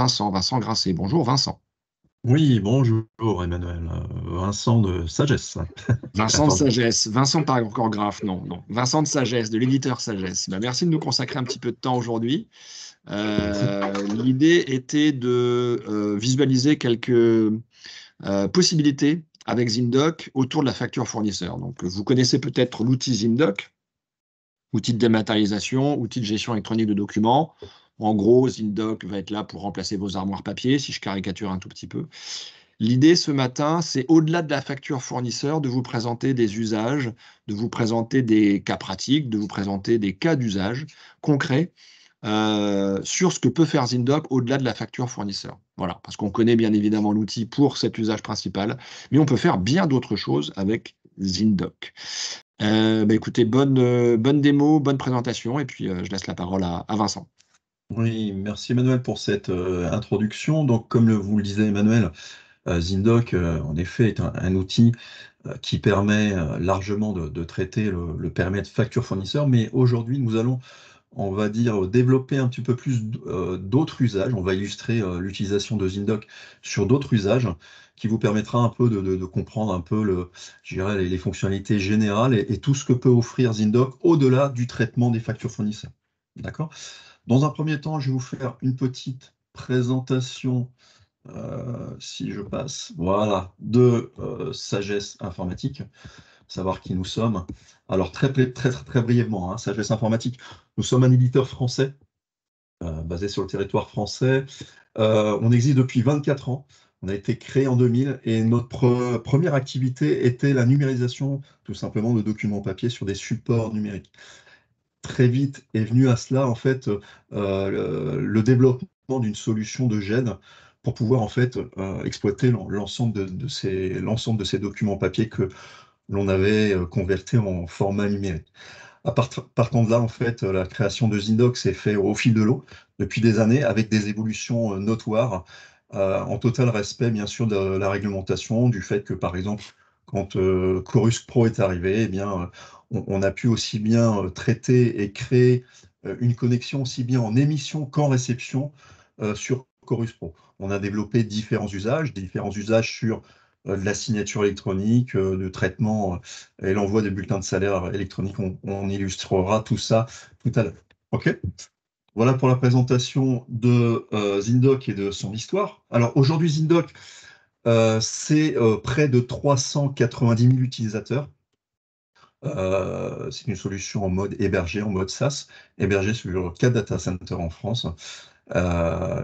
Vincent Grasset. Bonjour Vincent. Oui, bonjour Emmanuel. Vincent de Sagesse. Vincent de Attends. Sagesse. Vincent pas encore graphe, non, non. Vincent de Sagesse, de l'éditeur Sagesse. Ben, merci de nous consacrer un petit peu de temps aujourd'hui. Merci. L'idée était de visualiser quelques possibilités avec Zindoc autour de la facture fournisseur. Donc, vous connaissez peut-être l'outil Zindoc, outil de dématérialisation, outil de gestion électronique de documents. En gros, Zindoc va être là pour remplacer vos armoires papier, si je caricature un tout petit peu. L'idée ce matin, c'est au-delà de la facture fournisseur, de vous présenter des usages, de vous présenter des cas pratiques, de vous présenter des cas d'usage concrets sur ce que peut faire Zindoc au-delà de la facture fournisseur. Voilà, parce qu'on connaît bien évidemment l'outil pour cet usage principal, mais on peut faire bien d'autres choses avec Zindoc. Écoutez, bonne démo, bonne présentation, et puis je laisse la parole à Vincent. Oui, merci Emmanuel pour cette introduction. Donc, comme vous le disiez Emmanuel, Zindoc, en effet, est un outil qui permet largement de traiter le périmètre facture fournisseur, mais aujourd'hui, nous allons, on va dire, développer un petit peu plus d'autres usages. On va illustrer l'utilisation de Zindoc sur d'autres usages qui vous permettra un peu de comprendre un peu je dirais, les fonctionnalités générales et tout ce que peut offrir Zindoc au-delà du traitement des factures fournisseurs. D'accord? Dans un premier temps, je vais vous faire une petite présentation, si je passe, voilà, de Sagesse Informatique, savoir qui nous sommes. Alors, très brièvement, hein, Sagesse Informatique, nous sommes un éditeur français, basé sur le territoire français. On existe depuis 24 ans. On a été créé en 2000 et notre première activité était la numérisation, tout simplement, de documents papier sur des supports numériques. Très vite est venu à cela, en fait, le développement d'une solution de GED pour pouvoir, en fait, exploiter l'ensemble l'ensemble de ces documents papier que l'on avait convertis en format numérique. Partant de là, en fait, la création de Zindoc s'est fait au fil de l'eau depuis des années avec des évolutions notoires, en total respect, bien sûr, de la réglementation, du fait que, par exemple, quand Chorus Pro est arrivé, eh bien, on a pu aussi bien traiter et créer une connexion aussi bien en émission qu'en réception sur Chorus Pro. On a développé différents usages sur de la signature électronique, de traitement et l'envoi des bulletins de salaire électroniques. On illustrera tout ça tout à l'heure. OK? Voilà pour la présentation de Zindoc et de son histoire. Alors aujourd'hui, Zindoc, c'est près de 390 000 utilisateurs. C'est une solution en mode hébergé, en mode SaaS, hébergé sur 4 data centers en France.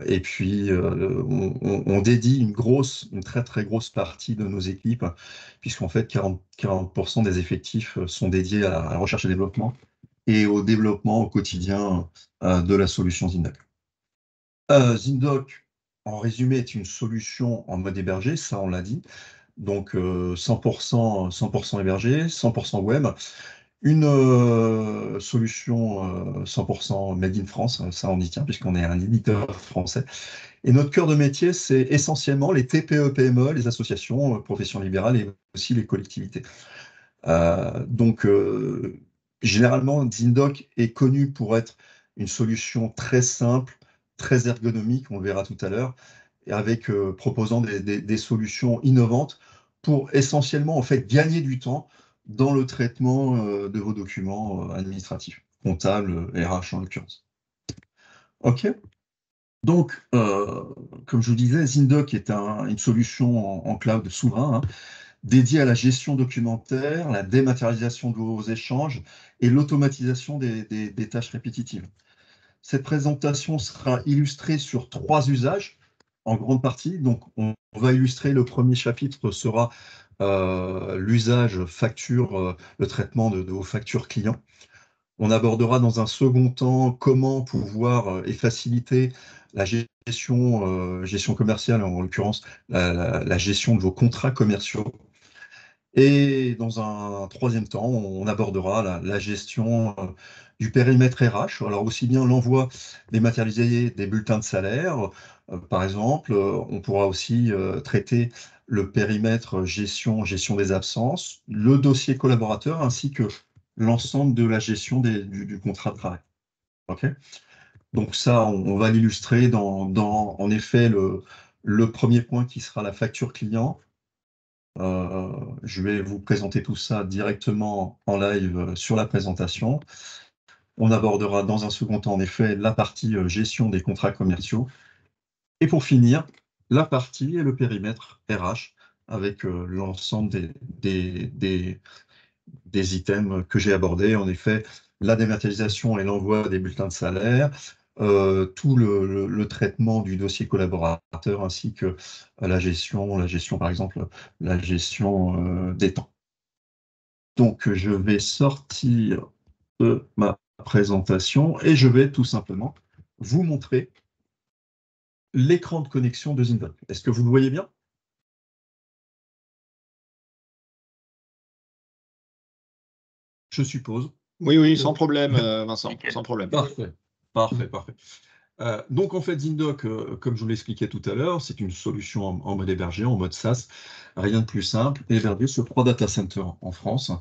Et puis, on dédie une très très grosse partie de nos équipes, puisqu'en fait, 40% des effectifs sont dédiés à la recherche et développement et au développement au quotidien de la solution Zindoc. Zindoc, en résumé, est une solution en mode hébergé, ça on l'a dit. Donc 100% hébergé, 100% web. Une solution 100% made in France, ça on y tient puisqu'on est un éditeur français. Et notre cœur de métier, c'est essentiellement les TPE-PME, les associations, professions libérales et aussi les collectivités. Donc, généralement, Zindoc est connu pour être une solution très simple, très ergonomique, on le verra tout à l'heure, et avec proposant des solutions innovantes pour essentiellement en fait gagner du temps dans le traitement de vos documents administratifs, comptables, RH en l'occurrence. OK. Donc, comme je vous disais, Zindoc est une solution en cloud souverain, hein, dédiée à la gestion documentaire, la dématérialisation de vos échanges et l'automatisation des tâches répétitives. Cette présentation sera illustrée sur 3 usages, en grande partie. Donc, on va illustrer, le premier chapitre sera l'usage facture, le traitement de vos factures clients. On abordera dans un second temps comment pouvoir et faciliter la gestion commerciale, en l'occurrence la gestion de vos contrats commerciaux. Et dans un troisième temps, on abordera la gestion du périmètre RH, alors aussi bien l'envoi dématérialisé des bulletins de salaire, par exemple, on pourra aussi traiter le périmètre gestion des absences, le dossier collaborateur, ainsi que l'ensemble de la gestion du contrat de travail. OK. Donc ça, on va l'illustrer en effet, le premier point qui sera la facture client. Je vais vous présenter tout ça directement en live sur la présentation. On abordera dans un second temps, en effet, la partie gestion des contrats commerciaux. Et pour finir, la partie et le périmètre RH avec l'ensemble des items que j'ai abordés. En effet, la dématérialisation et l'envoi des bulletins de salaire, tout le traitement du dossier collaborateur ainsi que la gestion par exemple, la gestion des temps. Donc, je vais sortir de ma présentation et je vais tout simplement vous montrer l'écran de connexion de Zindoc. Est-ce que vous le voyez bien? Je suppose. Oui, oui, sans problème, Vincent, sans problème. Parfait, parfait, parfait. Donc en fait, Zindoc, comme je vous l'expliquais tout à l'heure, c'est une solution en mode hébergé, en mode SaaS, rien de plus simple, hébergé sur 3 data centers en France.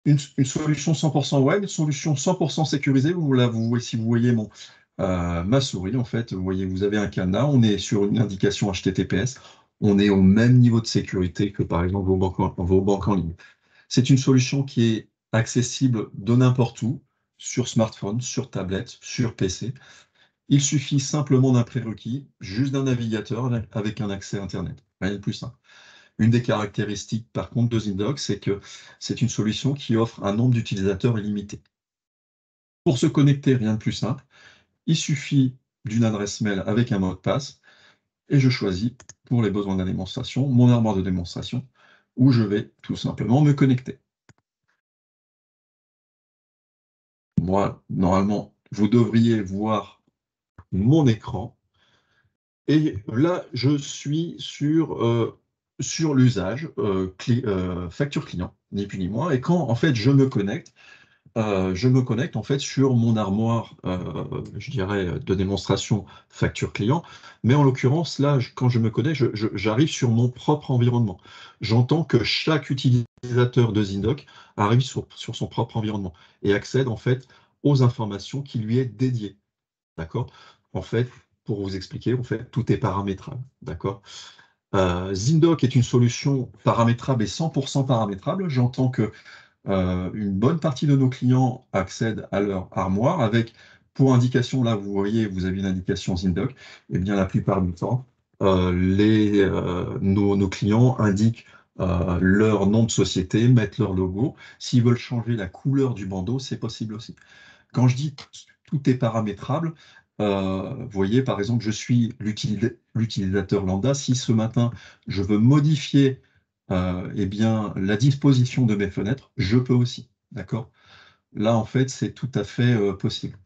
Une solution 100% web, une solution 100% sécurisée. Si vous voyez ma souris, en fait, vous voyez, vous avez un cadenas, on est sur une indication HTTPS, on est au même niveau de sécurité que par exemple vos banques en ligne. C'est une solution qui est accessible de n'importe où, sur smartphone, sur tablette, sur PC. Il suffit simplement d'un prérequis, juste d'un navigateur avec un accès Internet. Rien de plus simple. Une des caractéristiques, par contre, de Zindoc, c'est que c'est une solution qui offre un nombre d'utilisateurs illimité. Pour se connecter, rien de plus simple. Il suffit d'une adresse mail avec un mot de passe et je choisis, pour les besoins de la démonstration, mon armoire de démonstration où je vais tout simplement me connecter. Moi, normalement, vous devriez voir mon écran. Et là, je suis sur l'usage facture client, ni plus ni moins. Et quand en fait je me connecte en fait sur mon armoire, je dirais, de démonstration facture client. Mais en l'occurrence, là, quand je me connecte, j'arrive sur mon propre environnement. J'entends que chaque utilisateur de Zindoc arrive sur son propre environnement et accède en fait aux informations qui lui est dédiées. D'accord? En fait, pour vous expliquer, en fait, tout est paramétrable. D'accord? Zindoc est une solution paramétrable et 100% paramétrable. J'entends que une bonne partie de nos clients accèdent à leur armoire avec, pour indication, là, vous voyez, vous avez une indication Zindoc, et bien la plupart du temps, nos clients indiquent leur nom de société, mettent leur logo. S'ils veulent changer la couleur du bandeau, c'est possible aussi. Quand je dis tout est paramétrable, vous voyez, par exemple, je suis l'utilisateur lambda. Si ce matin, je veux modifier eh bien, la disposition de mes fenêtres, je peux aussi. D'accord? Là, en fait, c'est tout à fait possible.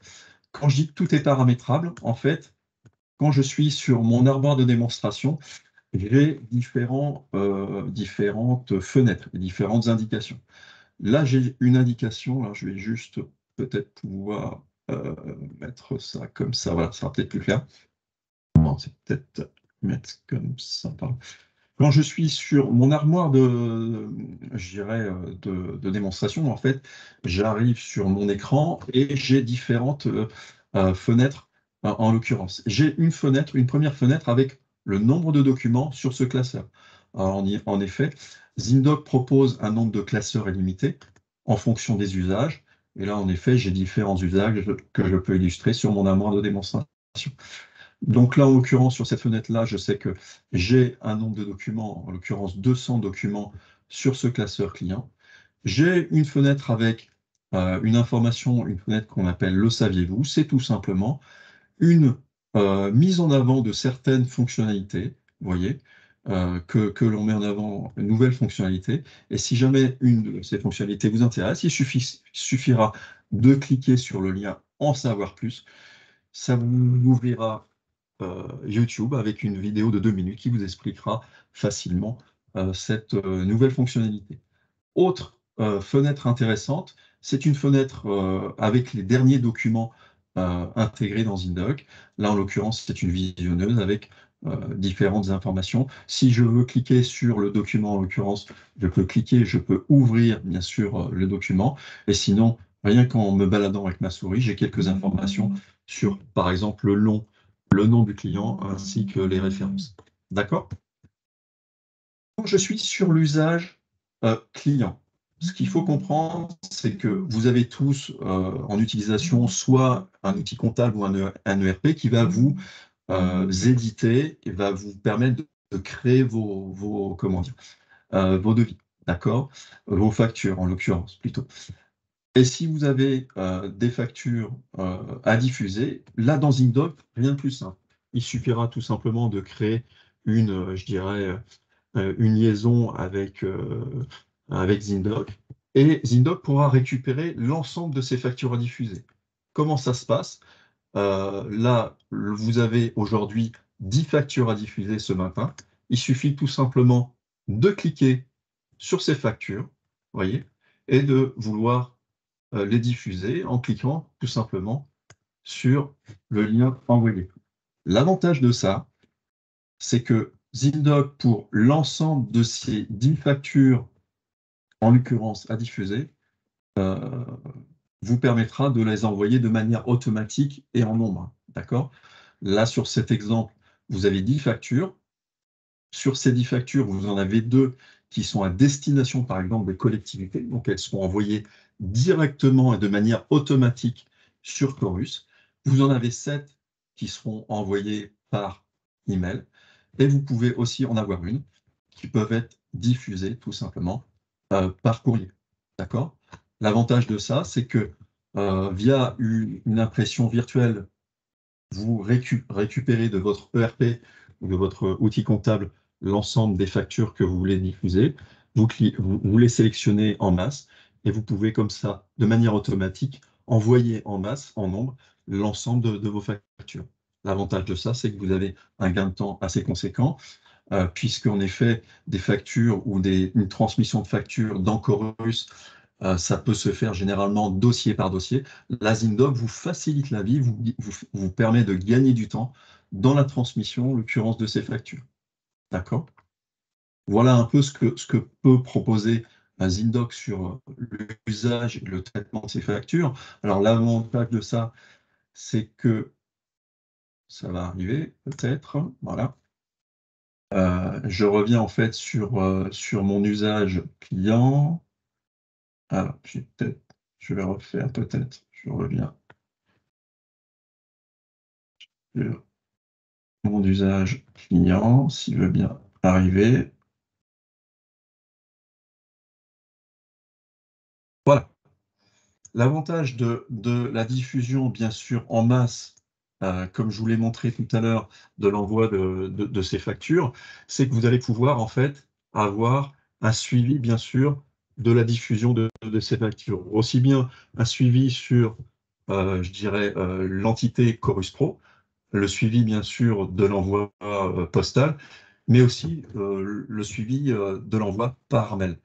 Quand je dis que tout est paramétrable, en fait, quand je suis sur mon armoire de démonstration, j'ai différentes fenêtres, différentes indications. Là, j'ai une indication. Là, je vais juste peut-être pouvoir mettre ça comme ça. Voilà, ça sera peut-être plus clair. Non, c'est peut-être mettre comme ça. Pardon. Quand je suis sur mon armoire je dirais, de démonstration, en fait, j'arrive sur mon écran et j'ai différentes fenêtres en l'occurrence. J'ai une première fenêtre avec le nombre de documents sur ce classeur. Alors, en effet, Zindoc propose un nombre de classeurs illimité en fonction des usages. Et là, en effet, j'ai différents usages que je peux illustrer sur mon armoire de démonstration. Donc là, en l'occurrence, sur cette fenêtre-là, je sais que j'ai un nombre de documents, en l'occurrence 200 documents sur ce classeur client. J'ai une fenêtre avec une information, une fenêtre qu'on appelle le saviez-vous. C'est tout simplement une mise en avant de certaines fonctionnalités, vous voyez, que l'on met en avant une nouvelle fonctionnalité. Et si jamais une de ces fonctionnalités vous intéresse, il suffira de cliquer sur le lien En savoir plus. Ça vous ouvrira YouTube avec une vidéo de 2 minutes qui vous expliquera facilement cette nouvelle fonctionnalité. Autre fenêtre intéressante, c'est une fenêtre avec les derniers documents intégrés dans Zindoc. Là, en l'occurrence, c'est une visionneuse avec différentes informations. Si je veux cliquer sur le document, en l'occurrence, je peux cliquer, je peux ouvrir, bien sûr, le document. Et sinon, rien qu'en me baladant avec ma souris, j'ai quelques informations sur, par exemple, le nom du client ainsi que les références. D'accord? Quand je suis sur l'usage client, ce qu'il faut comprendre, c'est que vous avez tous en utilisation soit un outil comptable ou un ERP qui va vous éditer et va vous permettre de créer comment dire, vos devis, d'accord? Vos factures, en l'occurrence, plutôt. Et si vous avez des factures à diffuser, là, dans ZingDoc, rien de plus simple. Il suffira tout simplement de créer je dirais, une liaison avec ZingDoc, et ZingDoc pourra récupérer l'ensemble de ces factures à diffuser. Comment ça se passe? Là, vous avez aujourd'hui 10 factures à diffuser ce matin. Il suffit tout simplement de cliquer sur ces factures, voyez, et de vouloir les diffuser en cliquant tout simplement sur le lien envoyé. L'avantage de ça, c'est que ZingDoc, pour l'ensemble de ces 10 factures, en l'occurrence à diffuser, vous permettra de les envoyer de manière automatique et en nombre. D'accord? Là, sur cet exemple, vous avez 10 factures. Sur ces 10 factures, vous en avez 2 qui sont à destination, par exemple, des collectivités. Donc, elles seront envoyées directement et de manière automatique sur Chorus. Vous en avez 7 qui seront envoyées par email. Et vous pouvez aussi en avoir une qui peuvent être diffusées tout simplement par courrier. D'accord? L'avantage de ça, c'est que via une impression virtuelle, vous récupérez de votre ERP ou de votre outil comptable l'ensemble des factures que vous voulez diffuser. Vous les sélectionnez en masse et vous pouvez comme ça, de manière automatique, envoyer en masse, en nombre, l'ensemble de vos factures. L'avantage de ça, c'est que vous avez un gain de temps assez conséquent, puisqu'en effet, des factures ou une transmission de factures dans Chorus, ça peut se faire généralement dossier par dossier. La ZingDoc vous facilite la vie, vous permet de gagner du temps dans la transmission, en l'occurrence de ces factures. D'accord? Voilà un peu ce que peut proposer un ZingDoc sur l'usage et le traitement de ces factures. Alors l'avantage de ça, c'est que ça va arriver peut-être. Voilà. Je reviens en fait sur mon usage client. Alors, je vais refaire peut-être. Je reviens sur mon usage client, s'il veut bien arriver. Voilà. L'avantage de la diffusion, bien sûr, en masse, comme je vous l'ai montré tout à l'heure, de l'envoi de ces factures, c'est que vous allez pouvoir, en fait, avoir un suivi, bien sûr, de la diffusion de ces factures. Aussi bien un suivi sur, je dirais, l'entité Chorus Pro, le suivi, bien sûr, de l'envoi postal, mais aussi le suivi de l'envoi par mail.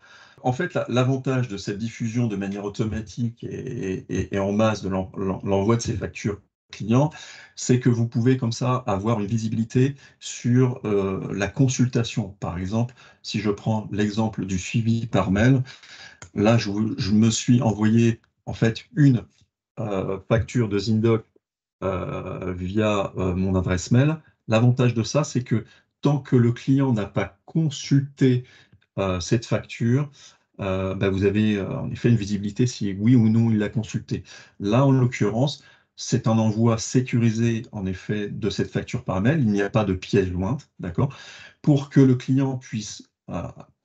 En fait, l'avantage de cette diffusion de manière automatique et en masse de l'envoi de ces factures clients, c'est que vous pouvez comme ça avoir une visibilité sur la consultation. Par exemple, si je prends l'exemple du suivi par mail, là, je me suis envoyé en fait une facture de ZingDoc via mon adresse mail. L'avantage de ça, c'est que tant que le client n'a pas consulté cette facture, bah, vous avez en effet une visibilité si oui ou non il l'a consulté. Là, en l'occurrence, c'est un envoi sécurisé en effet de cette facture par mail. Il n'y a pas de pièce jointe, d'accord? Pour que le client puisse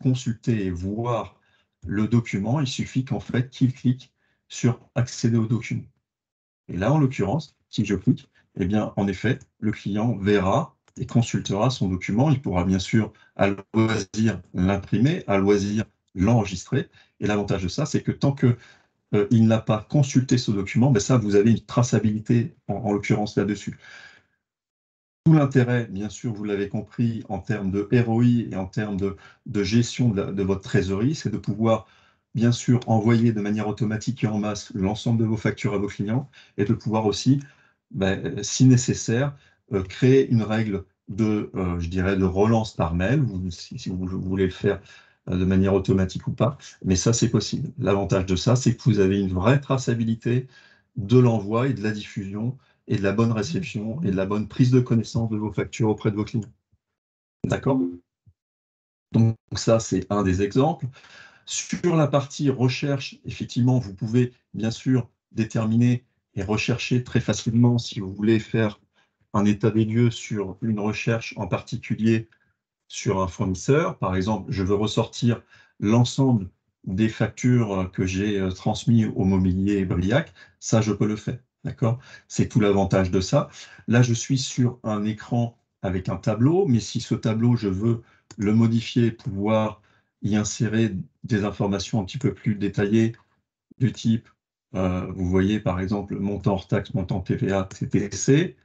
consulter et voir le document, il suffit qu'en fait qu'il clique sur accéder au document. Et là, en l'occurrence, si je clique, eh bien, en effet, le client verra et consultera son document. Il pourra bien sûr, à loisir, l'imprimer, à loisir, l'enregistrer. Et l'avantage de ça, c'est que tant qu'il n'a pas consulté ce document, ben ça, vous avez une traçabilité, en l'occurrence là-dessus. Tout l'intérêt, bien sûr, vous l'avez compris, en termes de ROI et en termes de gestion de votre trésorerie, c'est de pouvoir, bien sûr, envoyer de manière automatique et en masse l'ensemble de vos factures à vos clients et de pouvoir aussi, si nécessaire, créer une règle je dirais, de relance par mail, si vous voulez le faire de manière automatique ou pas, mais ça, c'est possible. L'avantage de ça, c'est que vous avez une vraie traçabilité de l'envoi et de la diffusion et de la bonne réception et de la bonne prise de connaissance de vos factures auprès de vos clients. D'accord? Donc ça, c'est un des exemples. Sur la partie recherche, effectivement, vous pouvez bien sûr déterminer et rechercher très facilement si vous voulez faire un état des lieux sur une recherche en particulier sur un fournisseur. Par exemple, je veux ressortir l'ensemble des factures que j'ai transmises au mobilier Briac. Ça, je peux le faire. D'accord? C'est tout l'avantage de ça. Là, je suis sur un écran avec un tableau, mais si ce tableau, je veux le modifier, pouvoir y insérer des informations un petit peu plus détaillées du type, vous voyez par exemple montant hors taxe, montant TVA, TTC,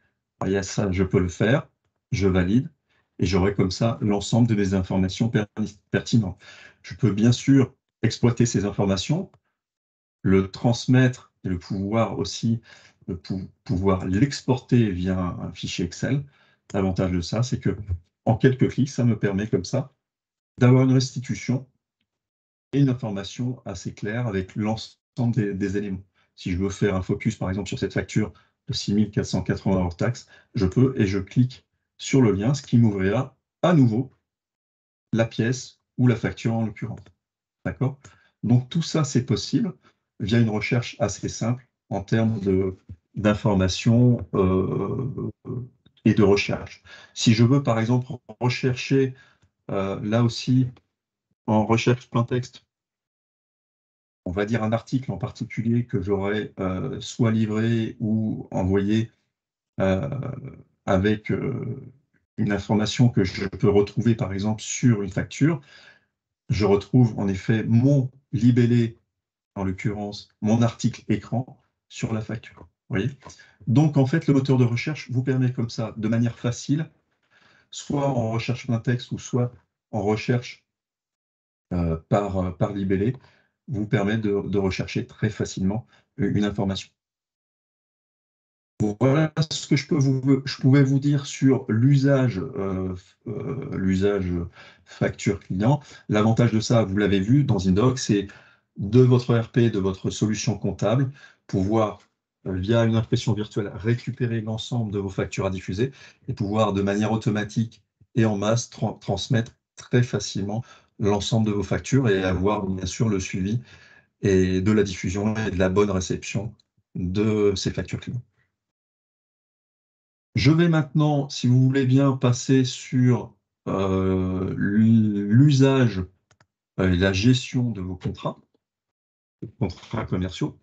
ça je peux le faire, je valide, et j'aurai comme ça l'ensemble de mes informations pertinentes. Je peux bien sûr exploiter ces informations, le transmettre et le pouvoir aussi, pouvoir l'exporter via un fichier Excel. L'avantage de ça, c'est que en quelques clics, ça me permet comme ça d'avoir une restitution et une information assez claire avec l'ensemble des éléments. Si je veux faire un focus, par exemple, sur cette facture de 6 480 hors taxe, je peux et je clique sur le lien, ce qui m'ouvrira à nouveau la pièce ou la facture en l'occurrence. D'accord? Donc tout ça, c'est possible via une recherche assez simple en termes d'information et de recherche. Si je veux, par exemple, rechercher, là aussi, en recherche plein texte, on va dire un article en particulier que j'aurais soit livré ou envoyé avec une information que je peux retrouver par exemple sur une facture, je retrouve en effet mon libellé, en l'occurrence mon article écran sur la facture. Vous voyez? Donc en fait, le moteur de recherche vous permet comme ça, de manière facile, soit en recherche plein texte ou soit en recherche par libellé, vous permet de rechercher très facilement une information. Voilà ce que je pouvais vous dire sur l'usage facture client. L'avantage de ça, vous l'avez vu dans Indoc, c'est de votre ERP, de votre solution comptable, pouvoir, via une impression virtuelle, récupérer l'ensemble de vos factures à diffuser et pouvoir de manière automatique et en masse transmettre très facilement l'ensemble de vos factures et avoir bien sûr le suivi et de la diffusion et de la bonne réception de ces factures clients. Je vais maintenant, si vous voulez bien, passer sur l'usage et la gestion de vos contrats commerciaux.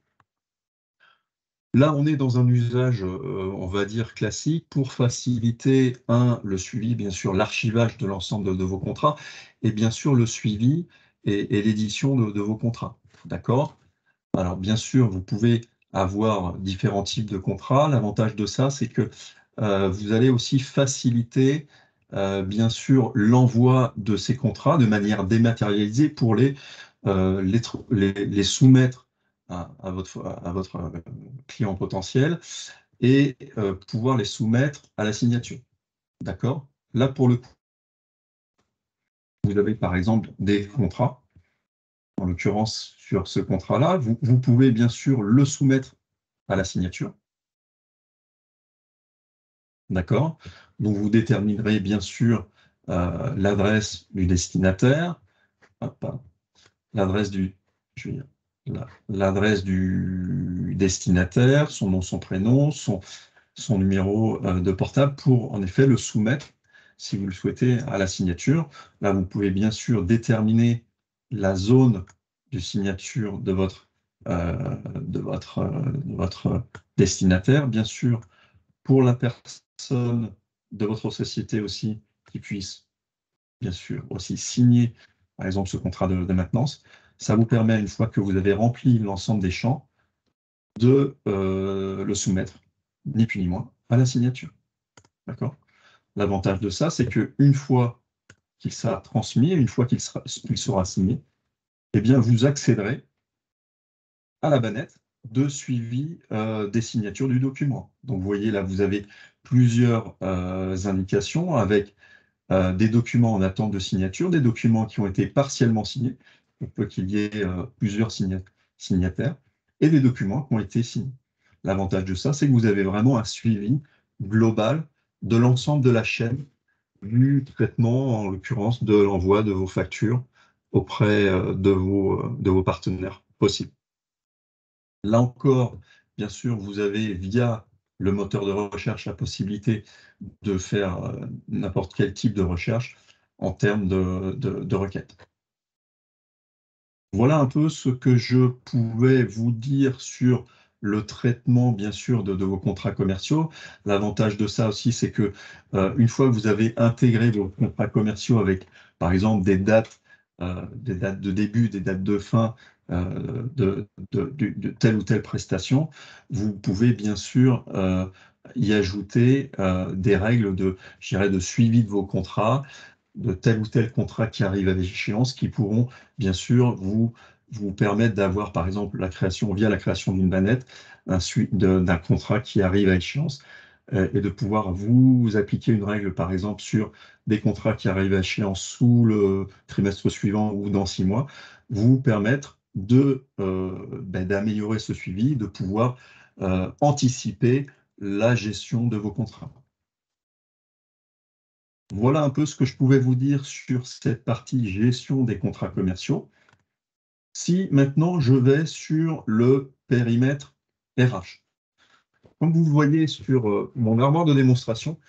Là, on est dans un usage, on va dire, classique pour faciliter, le suivi, bien sûr, l'archivage de l'ensemble de vos contrats et bien sûr le suivi et l'édition de vos contrats. D'accord? Alors, bien sûr, vous pouvez avoir différents types de contrats. L'avantage de ça, c'est que vous allez aussi faciliter, bien sûr, l'envoi de ces contrats de manière dématérialisée pour les soumettre à votre client potentiel et pouvoir les soumettre à la signature. D'accord? Là, pour le coup, vous avez par exemple des contrats. En l'occurrence, sur ce contrat-là, vous pouvez bien sûr le soumettre à la signature. D'accord? Donc, vous déterminerez bien sûr l'adresse du destinataire, l'adresse du destinataire, son nom, son prénom, son numéro de portable pour en effet le soumettre, si vous le souhaitez, à la signature. Là, vous pouvez bien sûr déterminer la zone de signature de votre destinataire, bien sûr, pour la personne de votre société aussi, qui puisse, bien sûr, aussi signer, par exemple, ce contrat de maintenance. Ça vous permet, une fois que vous avez rempli l'ensemble des champs, de le soumettre, ni plus ni moins, à la signature. D'accord? L'avantage de ça, c'est qu'une fois qu'il sera transmis, une fois qu'il sera signé, eh bien, vous accéderez à la bannette de suivi des signatures du document. Donc, vous voyez, là, vous avez plusieurs indications avec des documents en attente de signature, des documents qui ont été partiellement signés, il peut qu'il y ait plusieurs signataires, et des documents qui ont été signés. l'avantage de ça, c'est que vous avez vraiment un suivi global de l'ensemble de la chaîne du traitement, en l'occurrence de l'envoi de vos factures auprès de vos partenaires possibles. Là encore, bien sûr, vous avez via le moteur de recherche la possibilité de faire n'importe quel type de recherche en termes de requêtes. Voilà un peu ce que je pouvais vous dire sur le traitement, bien sûr, de vos contrats commerciaux. L'avantage de ça aussi, c'est que une fois que vous avez intégré vos contrats commerciaux avec, par exemple, des dates de début, des dates de fin de telle ou telle prestation, vous pouvez bien sûr y ajouter des règles je dirais, de suivi de vos contrats, de tel ou tel contrat qui arrive à l'échéance, qui pourront bien sûr vous permettre d'avoir, par exemple, via la création d'une bannette, d'un contrat qui arrive à échéance, et de pouvoir vous appliquer une règle, par exemple, sur des contrats qui arrivent à échéance sous le trimestre suivant ou dans 6 mois, vous permettre d'améliorer ce suivi, de pouvoir anticiper la gestion de vos contrats. Voilà un peu ce que je pouvais vous dire sur cette partie gestion des contrats commerciaux. Si maintenant je vais sur le périmètre RH. Comme vous le voyez sur mon armoire de démonstration,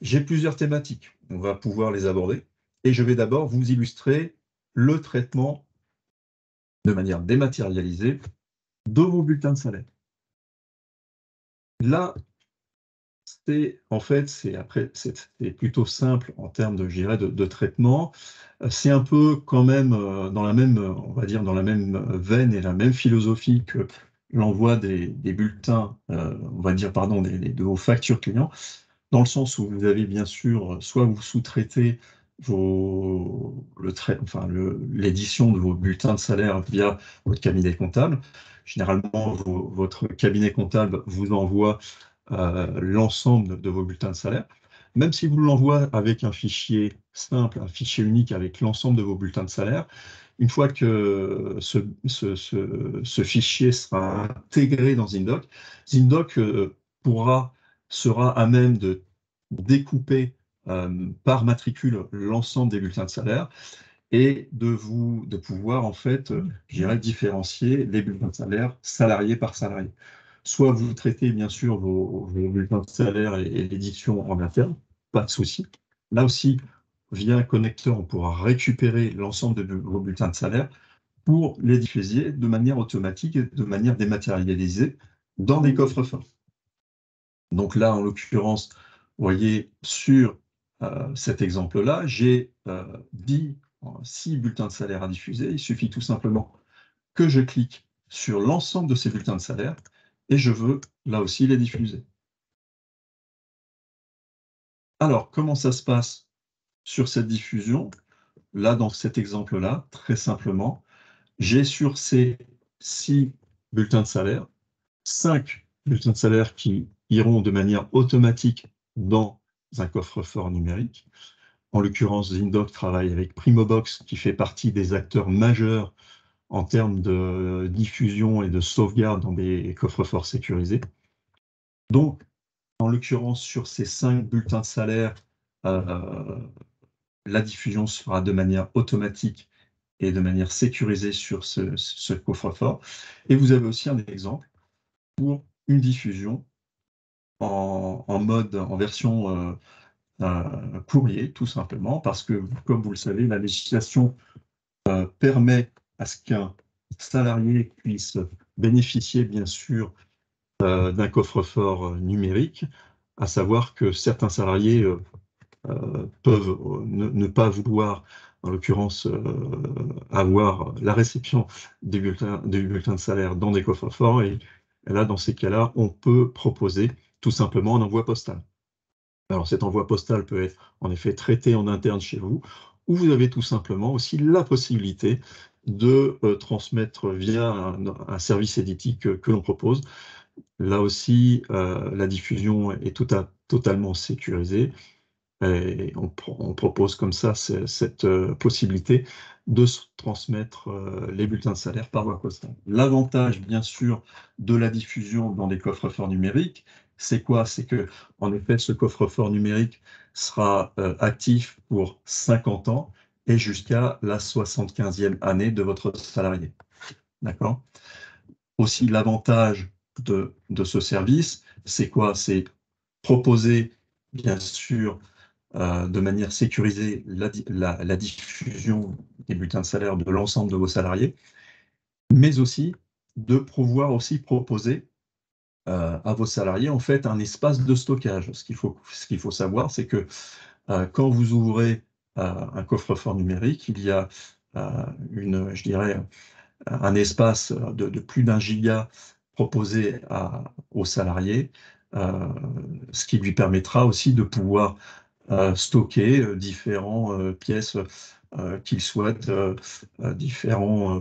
j'ai plusieurs thématiques. On va pouvoir les aborder. Et je vais d'abord vous illustrer le traitement de manière dématérialisée de vos bulletins de salaire. Là, c'est plutôt simple en termes de traitement. C'est un peu quand même dans la même, on va dire, dans la même veine et la même philosophie que l'envoi des bulletins, on va dire, pardon, de vos factures clients, dans le sens où vous avez bien sûr, soit vous sous-traitez l'édition de vos bulletins de salaire via votre cabinet comptable. Généralement, votre cabinet comptable vous envoie l'ensemble de vos bulletins de salaire. Même si vous l'envoie avec un fichier simple, un fichier unique avec l'ensemble de vos bulletins de salaire, une fois que ce fichier sera intégré dans ZinDoc, ZinDoc sera à même de découper par matricule l'ensemble des bulletins de salaire et de pouvoir, en fait, je dirais, différencier les bulletins de salaire salarié par salarié. Soit vous traitez, bien sûr, vos bulletins de salaire et l'édition en interne, pas de souci. Là aussi, via un connecteur, on pourra récupérer l'ensemble de vos bulletins de salaire pour les diffuser de manière automatique et de manière dématérialisée dans des coffres forts. Donc là, en l'occurrence, vous voyez, sur cet exemple-là, j'ai 6 bulletins de salaire à diffuser. Il suffit tout simplement que je clique sur l'ensemble de ces bulletins de salaire et je veux, là aussi, les diffuser. Alors, comment ça se passe sur cette diffusion? Là, dans cet exemple-là, très simplement, j'ai sur ces 6 bulletins de salaire, 5 bulletins de salaire qui iront de manière automatique dans un coffre-fort numérique. En l'occurrence, ZinDoc travaille avec Primobox, qui fait partie des acteurs majeurs en termes de diffusion et de sauvegarde dans des coffres-forts sécurisés. Donc, en l'occurrence, sur ces 5 bulletins de salaire, la diffusion sera de manière automatique et de manière sécurisée sur ce coffre-fort. Et vous avez aussi un exemple pour une diffusion en version courrier, tout simplement, parce que, comme vous le savez, la législation permet à ce qu'un salarié puisse bénéficier, bien sûr, d'un coffre-fort numérique, à savoir que certains salariés peuvent ne pas vouloir, en l'occurrence, avoir la réception des bulletins de salaire dans des coffres forts. Et là, dans ces cas-là, on peut proposer tout simplement un envoi postal. Alors, cet envoi postal peut être en effet traité en interne chez vous, ou vous avez tout simplement aussi la possibilité de transmettre via un service éditique que l'on propose. Là aussi, la diffusion est totalement sécurisée. Et on propose comme ça cette possibilité de se transmettre les bulletins de salaire par voie postale. L'avantage, bien sûr, de la diffusion dans des coffres-forts numériques, c'est quoi? C'est que, en effet, ce coffre-fort numérique sera actif pour 50 ans et jusqu'à la 75e année de votre salarié. D'accord? Aussi, l'avantage de ce service, c'est quoi? C'est proposer, bien sûr, de manière sécurisée la diffusion des bulletins de salaire de l'ensemble de vos salariés, mais aussi de pouvoir aussi proposer à vos salariés en fait un espace de stockage. Ce qu'il faut savoir, c'est que quand vous ouvrez un coffre-fort numérique, il y a je dirais, un espace de plus d'1 giga proposé aux salariés, euh, ce qui lui permettra aussi de pouvoir stocker différentes pièces qu'il souhaite,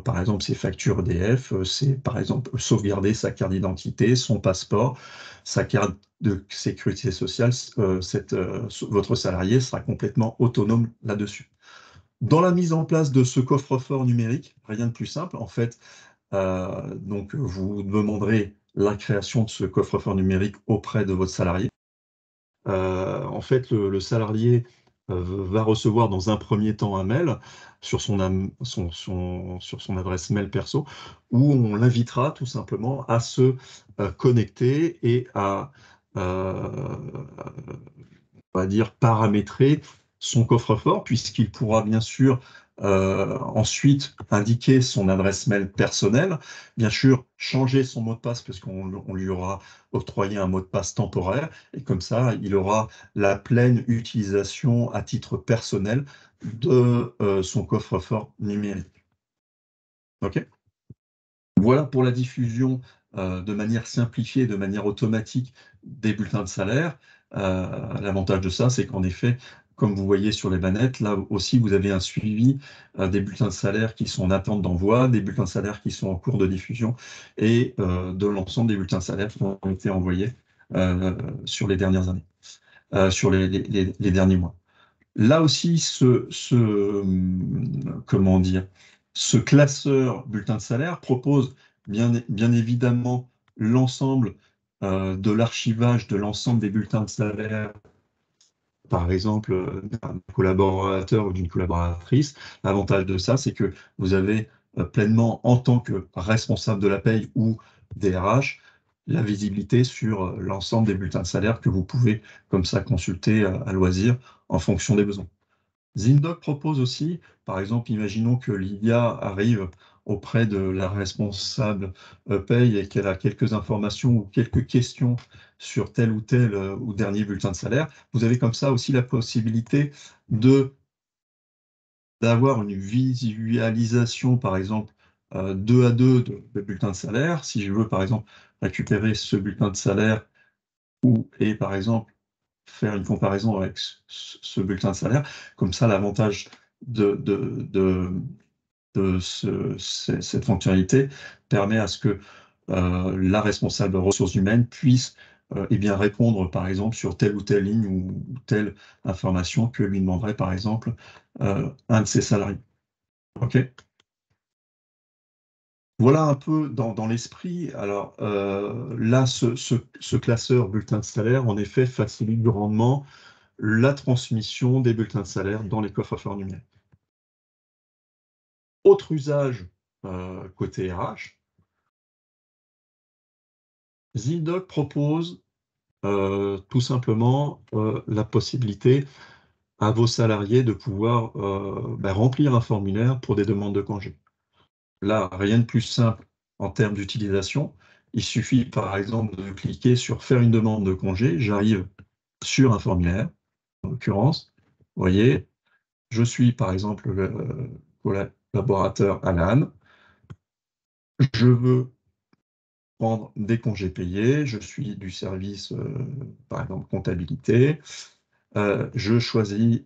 par exemple ses factures EDF, c'est par exemple sauvegarder sa carte d'identité, son passeport, sa carte de sécurité sociale, votre salarié sera complètement autonome là-dessus. Dans la mise en place de ce coffre-fort numérique, rien de plus simple, en fait, donc vous demanderez la création de ce coffre-fort numérique auprès de votre salarié. En fait, le salarié va recevoir dans un premier temps un mail sur sur son adresse mail perso, où on l'invitera tout simplement à se connecter et à, on va dire, paramétrer son coffre-fort, puisqu'il pourra bien sûr ensuite indiquer son adresse mail personnelle, bien sûr changer son mot de passe, parce qu'on lui aura octroyé un mot de passe temporaire, et comme ça, il aura la pleine utilisation à titre personnel de son coffre-fort numérique. OK? Voilà pour la diffusion de manière simplifiée, de manière automatique des bulletins de salaire. L'avantage de ça, c'est qu'en effet, comme vous voyez sur les manettes, là aussi, vous avez un suivi des bulletins de salaire qui sont en attente d'envoi, des bulletins de salaire qui sont en cours de diffusion et de l'ensemble des bulletins de salaire qui ont été envoyés sur les dernières années, sur les derniers mois. Là aussi, comment dire, ce classeur bulletin de salaire propose bien évidemment l'ensemble de l'archivage de l'ensemble des bulletins de salaire, par exemple, d'un collaborateur ou d'une collaboratrice. L'avantage de ça, c'est que vous avez pleinement, en tant que responsable de la paye ou DRH, la visibilité sur l'ensemble des bulletins de salaire que vous pouvez comme ça consulter à loisir en fonction des besoins. Zindoc propose aussi, par exemple, imaginons que l'IA arrive auprès de la responsable paye et qu'elle a quelques informations ou quelques questions sur tel ou dernier bulletin de salaire. Vous avez comme ça aussi la possibilité d'avoir une visualisation, par exemple, 2 à 2 de bulletins de salaire. Si je veux, par exemple, récupérer ce bulletin de salaire et, par exemple, faire une comparaison avec ce bulletin de salaire. Comme ça, l'avantage de cette fonctionnalité permet à ce que la responsable de ressources humaines puisse eh bien, répondre, par exemple, sur telle ou telle ligne ou telle information que lui demanderait, par exemple, un de ses salariés. OK? Voilà un peu dans l'esprit. Alors là, ce classeur bulletin de salaire, en effet, facilite grandement la transmission des bulletins de salaire dans les coffres-forts numériques. Autre usage côté RH, Zindoc propose tout simplement la possibilité à vos salariés de pouvoir remplir un formulaire pour des demandes de congé. Là, rien de plus simple en termes d'utilisation. Il suffit par exemple de cliquer sur faire une demande de congé. J'arrive sur un formulaire, en l'occurrence. Vous voyez, je suis par exemple le collaborateur Alan. Je veux prendre des congés payés. Je suis du service, par exemple, comptabilité. Je choisis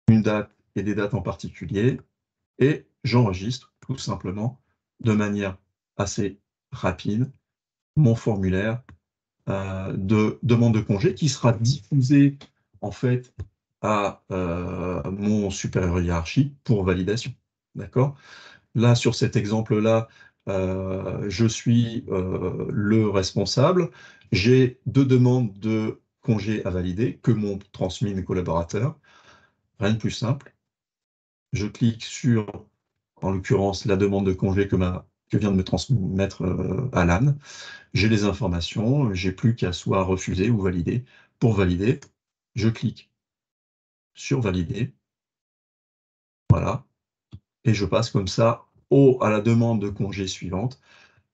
une date et des dates en particulier et j'enregistre tout simplement de manière assez rapide mon formulaire de demande de congé qui sera diffusé en fait à mon supérieur hiérarchique pour validation. D'accord? Là, sur cet exemple-là, je suis le responsable. J'ai 2 demandes de congé à valider que m'ont transmis mes collaborateurs. Rien de plus simple. Je clique sur, en l'occurrence, la demande de congé que vient de me transmettre Alan. J'ai les informations, j'ai plus qu'à soit refuser ou valider. Pour valider, je clique sur valider. Voilà. Et je passe comme ça à la demande de congé suivante.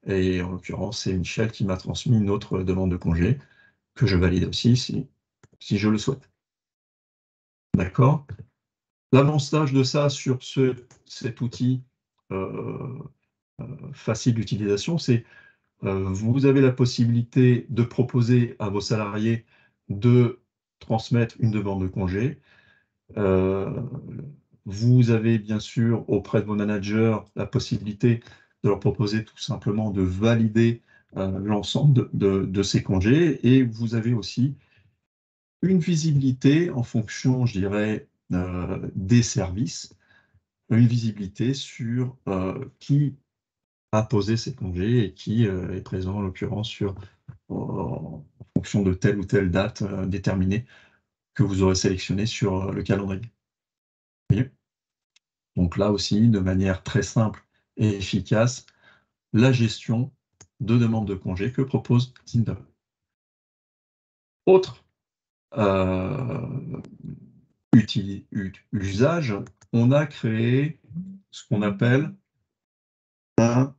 Et en l'occurrence, c'est Michel qui m'a transmis une autre demande de congé que je valide aussi si je le souhaite. D'accord? L'avantage de ça sur cet outil facile d'utilisation, c'est vous avez la possibilité de proposer à vos salariés de transmettre une demande de congé. Vous avez bien sûr auprès de vos managers la possibilité de leur proposer tout simplement de valider l'ensemble de ces congés, et vous avez aussi une visibilité en fonction, je dirais, des services, une visibilité sur qui a posé ces congés et qui est présent en l'occurrence en fonction de telle ou telle date déterminée que vous aurez sélectionnée sur le calendrier. Vous voyez? Donc là aussi, de manière très simple et efficace, la gestion de demande de congé que propose Tinder. Autre usage, on a créé ce qu'on appelle un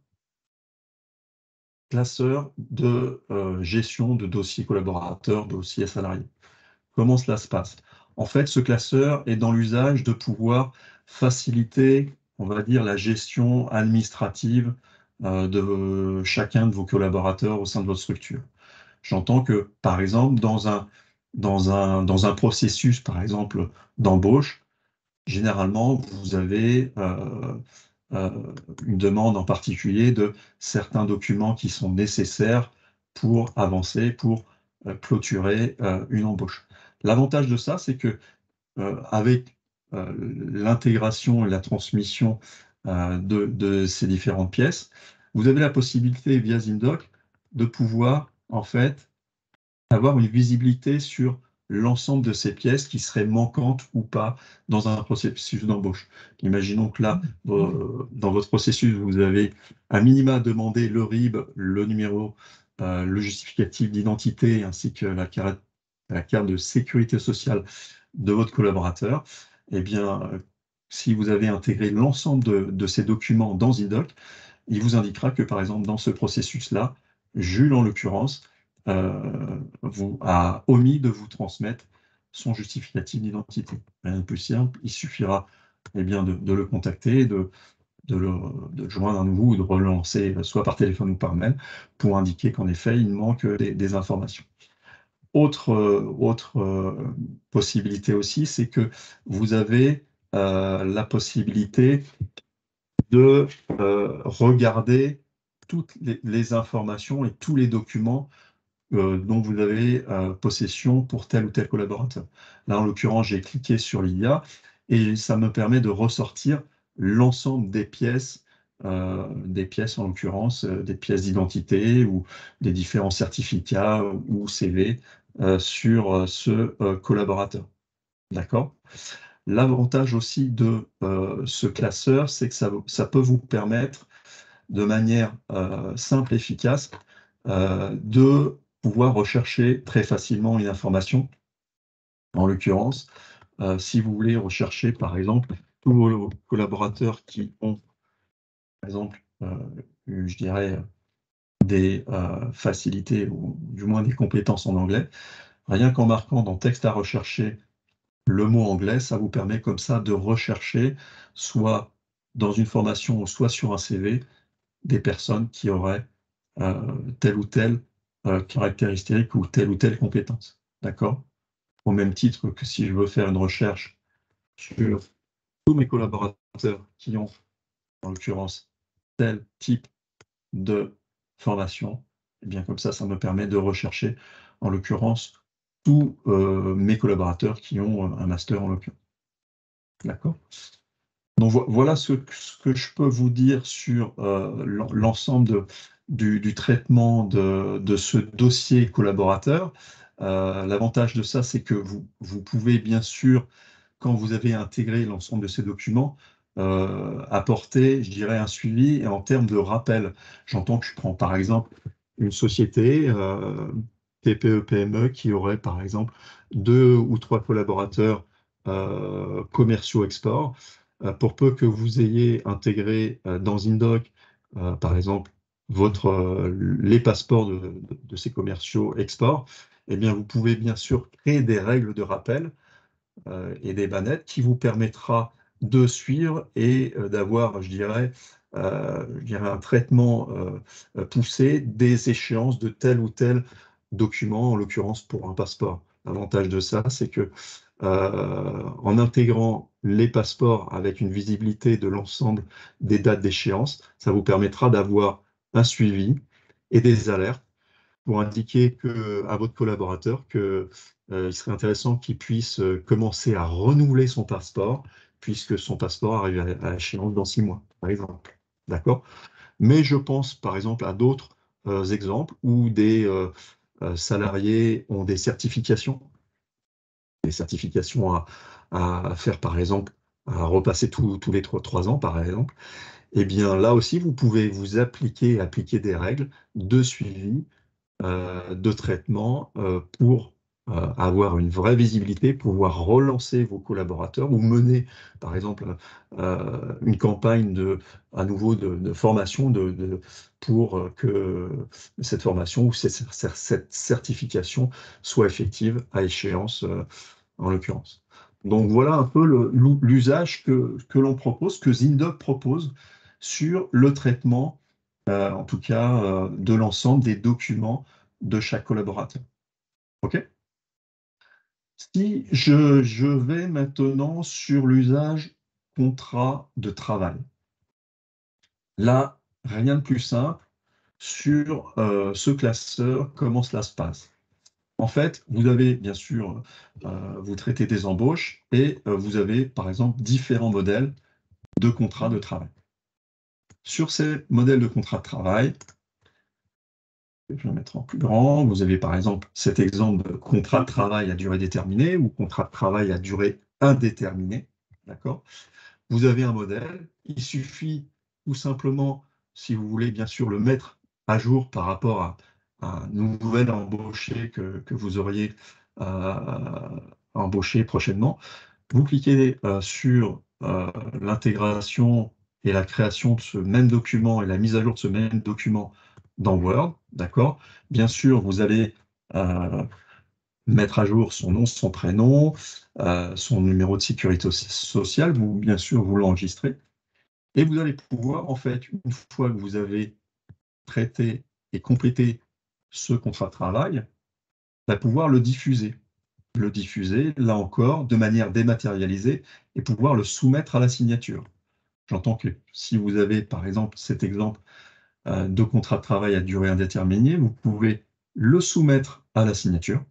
classeur de gestion de dossiers collaborateurs, dossiers salariés. Comment cela se passe? En fait, ce classeur est dans l'usage de pouvoir faciliter, on va dire, la gestion administrative de chacun de vos collaborateurs au sein de votre structure. J'entends que, par exemple, dans un processus, par exemple, d'embauche, généralement, vous avez une demande en particulier de certains documents qui sont nécessaires pour avancer, pour clôturer une embauche. L'avantage de ça, c'est que avec l'intégration et la transmission de ces différentes pièces, vous avez la possibilité via Zindoc de pouvoir en fait avoir une visibilité sur l'ensemble de ces pièces qui seraient manquantes ou pas dans un processus d'embauche. Imaginons que là, dans votre processus, vous avez un minima demandé le RIB, le numéro, le justificatif d'identité ainsi que la carte de sécurité sociale de votre collaborateur. Eh bien, si vous avez intégré l'ensemble de ces documents dans Zindoc, il vous indiquera que, par exemple, dans ce processus-là, Jules, en l'occurrence, a omis de vous transmettre son justificatif d'identité. Rien de plus simple, il suffira eh bien, de le contacter, de le joindre à nouveau ou de relancer soit par téléphone ou par mail pour indiquer qu'en effet, il manque des informations. Autre possibilité aussi, c'est que vous avez la possibilité de regarder toutes les informations et tous les documents dont vous avez possession pour tel ou tel collaborateur. Là, en l'occurrence, j'ai cliqué sur l'IA et ça me permet de ressortir l'ensemble des pièces en l'occurrence, des pièces d'identité ou des différents certificats ou CV sur ce collaborateur. D'accord? L'avantage aussi de ce classeur, c'est que ça peut vous permettre, de manière simple et efficace, de pouvoir rechercher très facilement une information. En l'occurrence, si vous voulez rechercher, par exemple, tous vos collaborateurs qui ont, par exemple, je dirais, des facilités ou du moins des compétences en anglais, rien qu'en marquant dans texte à rechercher le mot anglais, ça vous permet comme ça de rechercher, soit dans une formation, soit sur un CV, des personnes qui auraient telle ou telle caractéristique ou telle compétence. D'accord? Au même titre que si je veux faire une recherche sur tous mes collaborateurs qui ont, en l'occurrence, tel type de formation, et bien comme ça me permet de rechercher, en l'occurrence, tous mes collaborateurs qui ont un master en l'occurrence. D'accord? Donc voilà ce que je peux vous dire sur l'ensemble du traitement de ce dossier collaborateur. L'avantage de ça, c'est que vous pouvez bien sûr, quand vous avez intégré l'ensemble de ces documents, apporter, je dirais, un suivi et en termes de rappel. J'entends que je prends par exemple une société TPE-PME qui aurait par exemple 2 ou 3 collaborateurs commerciaux export. Pour peu que vous ayez intégré dans Indoc, par exemple, les passeports de ces commerciaux export, eh bien, vous pouvez bien sûr créer des règles de rappel et des bannettes qui vous permettra de suivre et d'avoir, je dirais, un traitement poussé des échéances de tel ou tel document, en l'occurrence pour un passeport. L'avantage de ça, c'est que en intégrant les passeports avec une visibilité de l'ensemble des dates d'échéance, ça vous permettra d'avoir un suivi et des alertes pour indiquer à votre collaborateur qu'il serait intéressant qu'il puisse commencer à renouveler son passeport, puisque son passeport arrive à échéance dans 6 mois, par exemple. D'accord? Mais je pense, par exemple, à d'autres exemples où des salariés ont des certifications à faire, par exemple, à repasser tous les 3 ans, par exemple. Eh bien, là aussi, vous pouvez vous appliquer des règles de suivi de traitement pour avoir une vraie visibilité, pouvoir relancer vos collaborateurs ou mener, par exemple, une campagne à nouveau de formation pour que cette formation ou cette certification soit effective à échéance, en l'occurrence. Donc voilà un peu l'usage que l'on propose, que Zindoc propose sur le traitement en tout cas de l'ensemble des documents de chaque collaborateur. OK? Si je vais maintenant sur l'usage contrat de travail. Là, rien de plus simple sur ce classeur, comment cela se passe. En fait, vous avez bien sûr, vous traitez des embauches et vous avez par exemple différents modèles de contrat de travail. Sur ces modèles de contrat de travail, je vais le mettre en plus grand. Vous avez par exemple cet exemple de contrat de travail à durée déterminée ou contrat de travail à durée indéterminée. D'accord? Vous avez un modèle. Il suffit tout simplement, si vous voulez bien sûr le mettre à jour par rapport à un nouvel embauché que vous auriez embauché prochainement, vous cliquez sur l'intégration et la création de ce même document et la mise à jour de ce même document dans Word, d'accord? Bien sûr, vous allez mettre à jour son nom, son prénom, son numéro de sécurité sociale, bien sûr, vous l'enregistrez, et vous allez pouvoir, en fait, une fois que vous avez traité et complété ce contrat de travail, pouvoir le diffuser. Là encore, de manière dématérialisée, et pouvoir le soumettre à la signature. J'entends que si vous avez, par exemple, cet exemple de contrat de travail à durée indéterminée, vous pouvez le soumettre à la signature.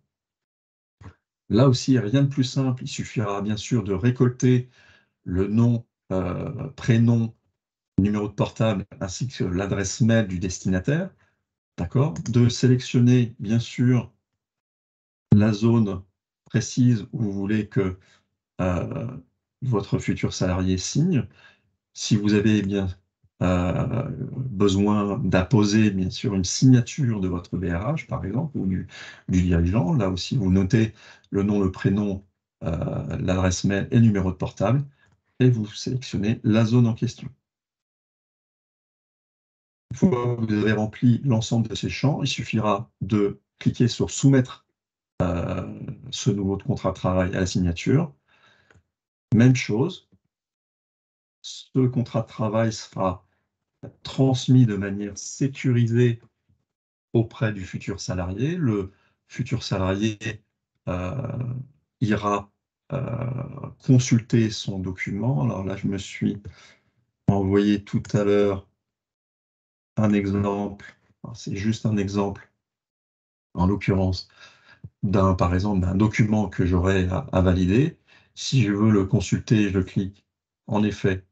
Là aussi, rien de plus simple, il suffira bien sûr de récolter le nom, prénom, numéro de portable, ainsi que l'adresse mail du destinataire, d'accord? De sélectionner bien sûr la zone précise où vous voulez que votre futur salarié signe. Si vous avez bien besoin d'apposer bien sûr une signature de votre BRH, par exemple, ou du dirigeant, là aussi vous notez le nom, le prénom, l'adresse mail et le numéro de portable, et vous sélectionnez la zone en question. Une fois que vous avez rempli l'ensemble de ces champs, il suffira de cliquer sur soumettre ce nouveau contrat de travail à la signature. Même chose, ce contrat de travail sera transmis de manière sécurisée auprès du futur salarié. Le futur salarié ira consulter son document. Alors là, je me suis envoyé tout à l'heure un exemple. C'est juste un exemple, en l'occurrence, par exemple, d'un document que j'aurai à valider. Si je veux le consulter, je clique en effet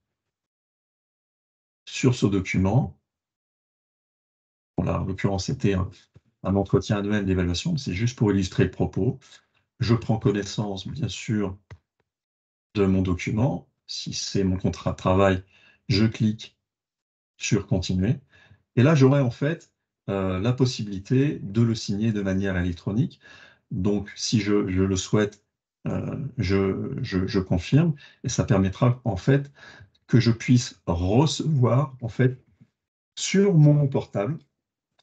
sur ce document. Bon, là, en l'occurrence, c'était un entretien annuel d'évaluation, c'est juste pour illustrer le propos. Je prends connaissance, bien sûr, de mon document. Si c'est mon contrat de travail, je clique sur continuer. Et là, j'aurai en fait la possibilité de le signer de manière électronique. Donc, si je le souhaite, je confirme, et ça permettra en fait que je puisse recevoir en fait sur mon portable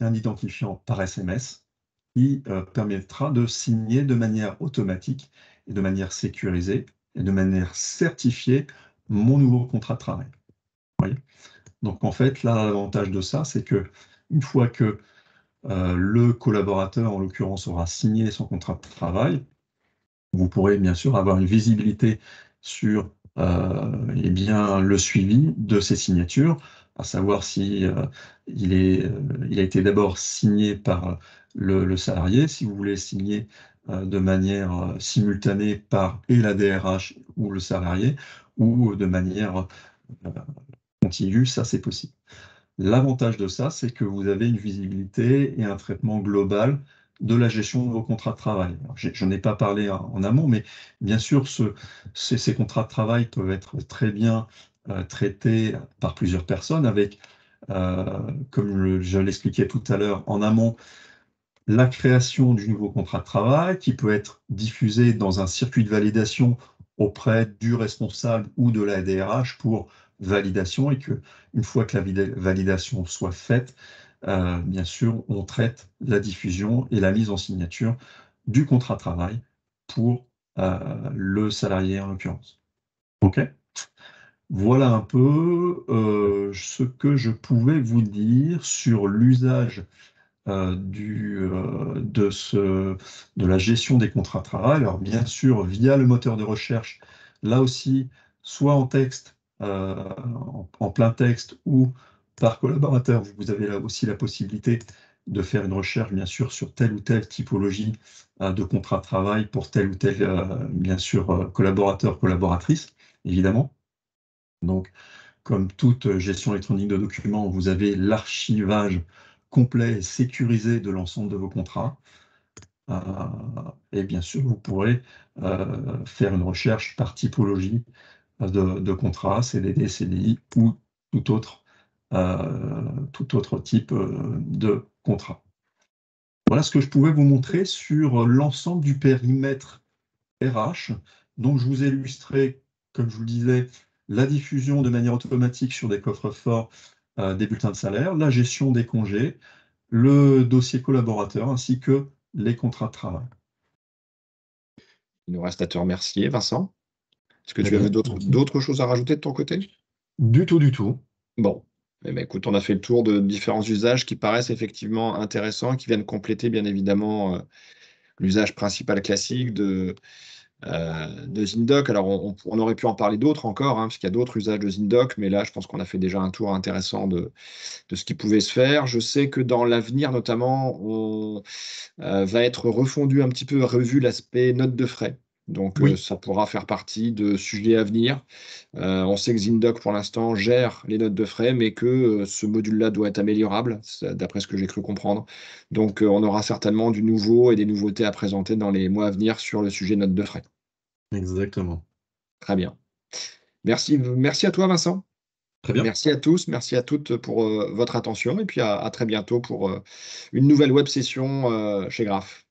un identifiant par SMS qui permettra de signer de manière automatique et de manière sécurisée et de manière certifiée mon nouveau contrat de travail. Vous voyez. Donc en fait, là, l'avantage de ça, c'est que une fois que le collaborateur, en l'occurrence, aura signé son contrat de travail, vous pourrez bien sûr avoir une visibilité sur eh bien, le suivi de ces signatures, à savoir si il a été d'abord signé par le salarié, si vous voulez signer de manière simultanée par et la DRH ou le salarié, ou de manière continue, ça c'est possible. L'avantage de ça, c'est que vous avez une visibilité et un traitement global de la gestion de vos contrats de travail. Je n'ai pas parlé en amont, mais bien sûr, ces contrats de travail peuvent être très bien traités par plusieurs personnes avec, comme je l'expliquais tout à l'heure, en amont, la création du nouveau contrat de travail qui peut être diffusé dans un circuit de validation auprès du responsable ou de la DRH pour validation, et que une fois que la validation soit faite, bien sûr, on traite la diffusion et la mise en signature du contrat de travail pour le salarié en l'occurrence. OK? Voilà un peu ce que je pouvais vous dire sur l'usage de la gestion des contrats de travail. Alors bien sûr, via le moteur de recherche, là aussi, soit en texte, en plein texte, ou par collaborateur, vous avez là aussi la possibilité de faire une recherche, bien sûr, sur telle ou telle typologie de contrat de travail pour tel ou tel, bien sûr, collaborateur, collaboratrice, évidemment. Donc, comme toute gestion électronique de documents, vous avez l'archivage complet et sécurisé de l'ensemble de vos contrats. Et bien sûr, vous pourrez faire une recherche par typologie de contrat, CDD, CDI ou tout autre type de contrat. Voilà ce que je pouvais vous montrer sur l'ensemble du périmètre RH. Donc, je vous ai illustré, comme je vous le disais, la diffusion de manière automatique sur des coffres forts des bulletins de salaire, la gestion des congés, le dossier collaborateur ainsi que les contrats de travail. Il nous reste à te remercier, Vincent. Est-ce que Très tu avais bien. d'autres choses à rajouter de ton côté? Du tout, du tout. Bon, eh ben, écoute, on a fait le tour de différents usages qui paraissent effectivement intéressants, qui viennent compléter bien évidemment l'usage principal classique de Zindoc. Alors, on aurait pu en parler d'autres encore, hein, parce qu'il y a d'autres usages de Zindoc, mais là, je pense qu'on a fait déjà un tour intéressant de ce qui pouvait se faire. Je sais que dans l'avenir, notamment, on va être refondu un petit peu, revu l'aspect note de frais. Donc, Oui, ça pourra faire partie de sujets à venir. On sait que Zindoc, pour l'instant, gère les notes de frais, mais que ce module-là doit être améliorable, d'après ce que j'ai cru comprendre. Donc, on aura certainement du nouveau et des nouveautés à présenter dans les mois à venir sur le sujet notes de frais. exactement. Très bien. Merci à toi, Vincent. Très bien. Merci à tous, merci à toutes pour votre attention et puis à très bientôt pour une nouvelle web session chez Graph.